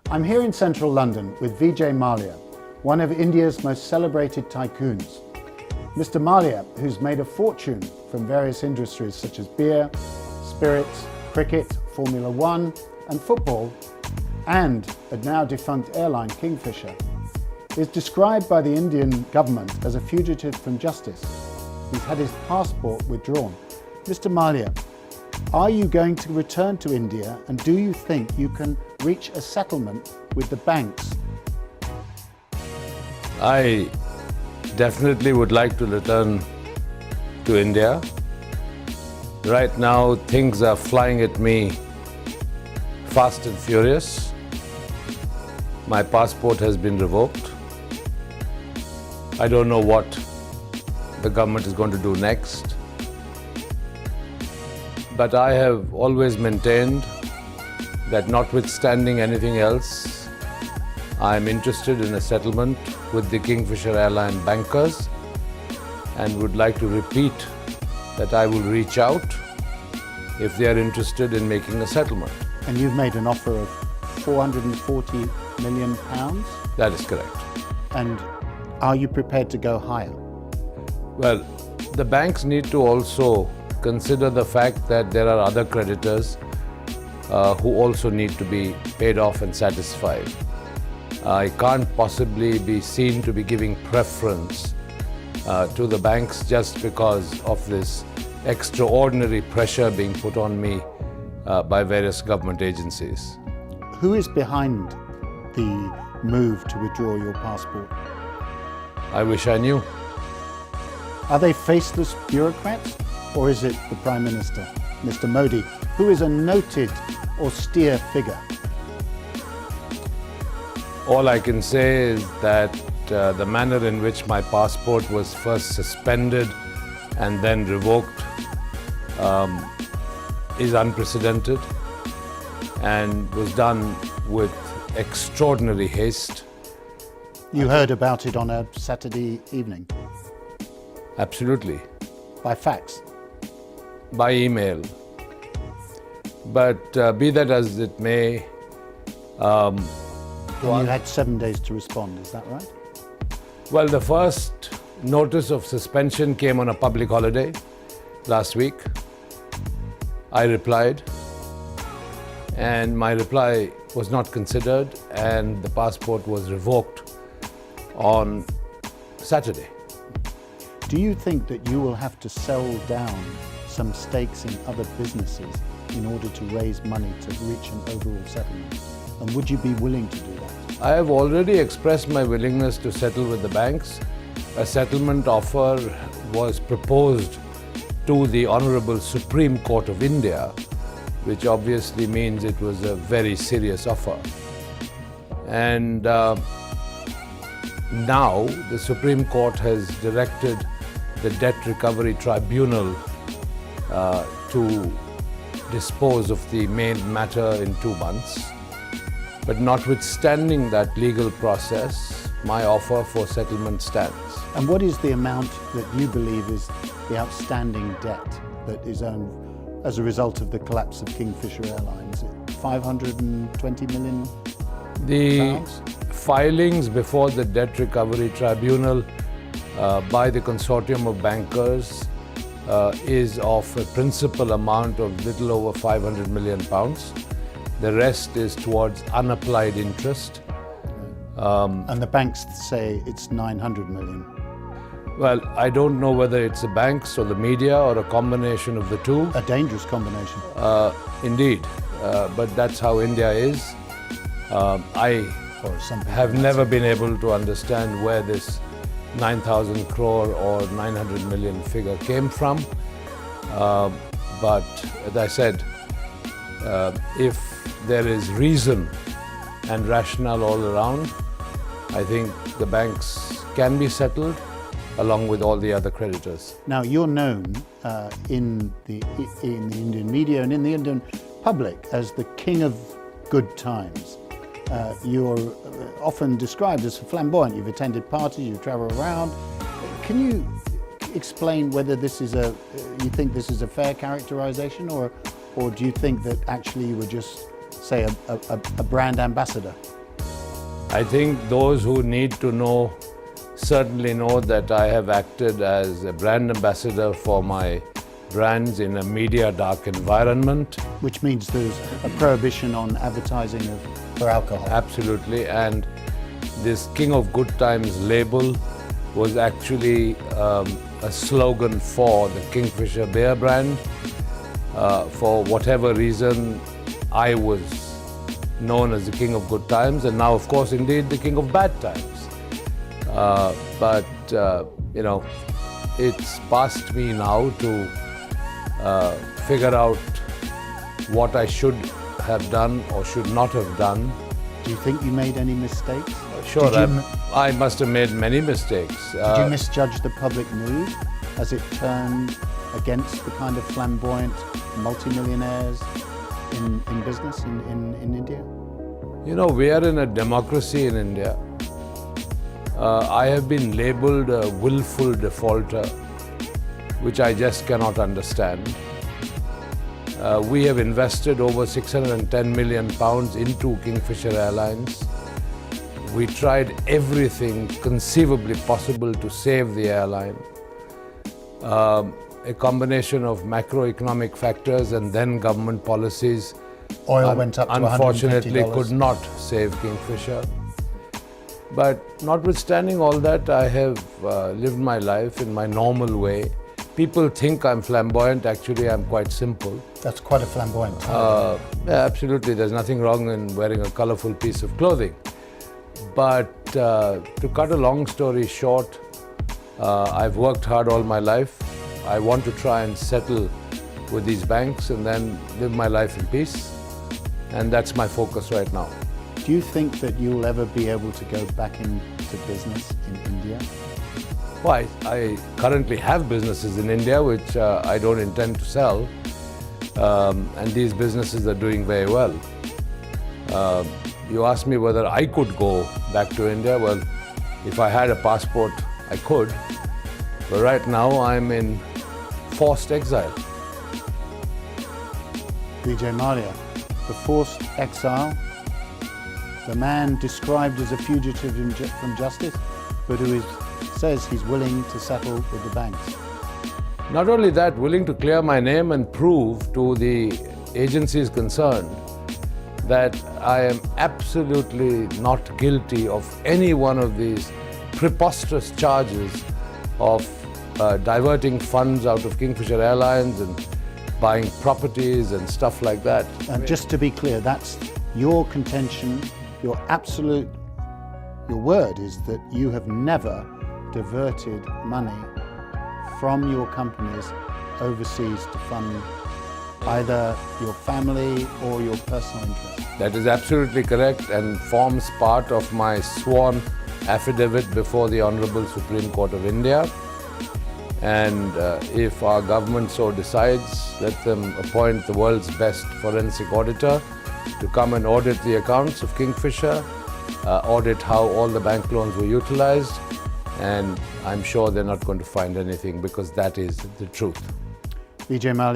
I'm here in central London with Vijay Mallya, one of India's most celebrated tycoons. Mr. Mallya, who's made a fortune from various industries such as beer, spirits, cricket, Formula One and football, and a now defunct airline, Kingfisher, is described by the Indian government as a fugitive from justice. He's had his passport withdrawn. Mr. Mallya, are you going to return to India, and do you think you can reach a settlement with the banks? I definitely would like to return to India. Right now, things are flying at me fast and furious. My passport has been revoked. I don't know what the government is going to do next. But I have always maintained that notwithstanding anything else, I am interested in a settlement with the Kingfisher Airline bankers and would like to repeat that I will reach out if they are interested in making a settlement. And you've made an offer of £440 million? That is correct. And are you prepared to go higher? Well, the banks need to also consider the fact that there are other creditors who also need to be paid off and satisfied. I can't possibly be seen to be giving preference to the banks just because of this extraordinary pressure being put on me by various government agencies. Who is behind the move to withdraw your passport? I wish I knew. Are they faceless bureaucrats, or is it the Prime Minister, Mr. Modi, who is a noted austere figure? All I can say is that the manner in which my passport was first suspended and then revoked is unprecedented and was done with extraordinary haste. You heard about it on a Saturday evening? Absolutely. By fax? By email. But be that as it may, and you had 7 days to respond, is that right? Well, the first notice of suspension came on a public holiday last week. I replied, and my reply was not considered, and the passport was revoked on Saturday. Do you think that you will have to sell down some stakes in other businesses in order to raise money to reach an overall settlement? And would you be willing to do that? I have already expressed my willingness to settle with the banks. A settlement offer was proposed to the Honorable Supreme Court of India, which obviously means it was a very serious offer. And now the Supreme Court has directed the Debt Recovery Tribunal to dispose of the main matter in 2 months. But notwithstanding that legal process, my offer for settlement stands. And what is the amount that you believe is the outstanding debt that is owed as a result of the collapse of Kingfisher Airlines? 520 million The pounds? filings before the Debt Recovery Tribunal by the consortium of bankers is of a principal amount of little over 500 million pounds. The rest is towards unapplied interest. And the banks say it's 900 million. Well, I don't know whether it's the banks or the media or a combination of the two. A dangerous combination. Indeed, but that's how India is. I have never been able to understand where this 9,000 crore or 900 million figure came from. But as I said, if there is reason and rationale all around, I think the banks can be settled along with all the other creditors. Now, you're known in the Indian media and in the Indian public as the king of good times. You're often described as flamboyant. You've attended parties, you travel around. Can you explain whether this is you think this is a fair characterization, or do you think that actually you were just say, a brand ambassador? I think those who need to know certainly know that I have acted as a brand ambassador for my brands in a media dark environment. Which means there's a prohibition on advertising for alcohol. Absolutely. And this King of Good Times label was actually a slogan for the Kingfisher beer brand. For whatever reason, I was known as the King of Good Times, and now, of course, indeed, the King of Bad Times. But it's past me now to figure out what I should have done or should not have done. Do you think you made any mistakes? Sure, I must have made many mistakes. Did you misjudge the public mood as it turned against the kind of flamboyant multimillionaires in business in India? You know, we are in a democracy in India. I have been labelled a willful defaulter, which I just cannot understand. We have invested over £610 million into Kingfisher Airlines. We tried everything conceivably possible to save the airline. A combination of macroeconomic factors and then government policies Oil went up to unfortunately $150. could not save Kingfisher. But notwithstanding all that, I have lived my life in my normal way. People think I'm flamboyant. Actually, I'm quite simple. That's quite a flamboyant title. Yeah, absolutely. There's nothing wrong in wearing a colorful piece of clothing. But to cut a long story short, I've worked hard all my life. I want to try and settle with these banks and then live my life in peace. And that's my focus right now. Do you think that you'll ever be able to go back into business in India? Well, I currently have businesses in India which I don't intend to sell. And these businesses are doing very well. You asked me whether I could go back to India. Well, if I had a passport, I could. But right now, I'm in forced exile. Vijay Mallya, the forced exile, the man described as a fugitive from justice, but who says he's willing to settle with the banks. Not only that, willing to clear my name and prove to the agencies concerned that I am absolutely not guilty of any one of these preposterous charges of diverting funds out of Kingfisher Airlines and buying properties and stuff like that. And just to be clear, that's your contention, your word is that you have never diverted money from your companies overseas to fund either your family or your personal interests. That is absolutely correct and forms part of my sworn affidavit before the Honorable Supreme Court of India. And if our government so decides, let them appoint the world's best forensic auditor to come and audit the accounts of Kingfisher, audit how all the bank loans were utilized, and I'm sure they're not going to find anything because that is the truth. Vijay Mallya.